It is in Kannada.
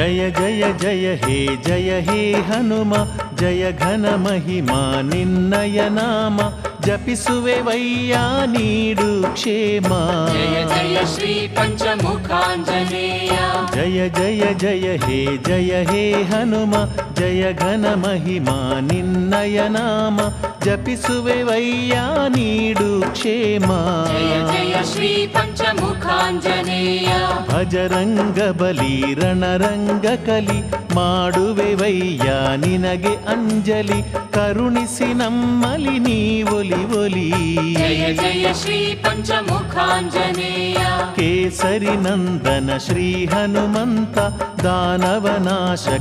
ಜಯ ಜಯ ಜಯ ಹೇ ಹನುಮ, ಜಯ ಘನ ಮಹಿಮಾ ನಿನ್ನಯ ನಾಮ. ಜಪಿಸುವೆವಯ್ಯ ನೀಡು ಕ್ಷೇಮ. ಜಯ ಜಯ ಶ್ರೀ ಪಂಚಮುಖಾಂಜನೇಯ. ಜಯ ಜಯ ಜಯ ಹೇ ಹನುಮ, ಜಯ ಘನ ಮಹಿಮಾ ನಿನ್ನಯ ನಾಮ. ಜಪಿಸುವೆವಯ್ಯ ನೀಡು ಕ್ಷೇಮ. ಜಯ ಜಯ ಶ್ರೀ ಪಂಚಮುಖಾಂಜನೇಯ. ಭಜರಂಗ ಬಲಿ ರಣರಂಗ ಕಲಿ, ಮಾಡುವೆವಯ್ಯ ನಿನಗೆ ಅಂಜಲಿ. ಕರುಣಿಸಿ ನಮ್ಮಲಿ ನೀ ಒಲಿ ಒಲಿ. ಜಯ ಜಯ ಶ್ರೀ ಪಂಚಮುಖಾಂಜನೇಯ. ಕೇಸರಿ ನಂದನ ಶ್ರೀ ಹನುಮಂತ, ದಾನವನಾಶ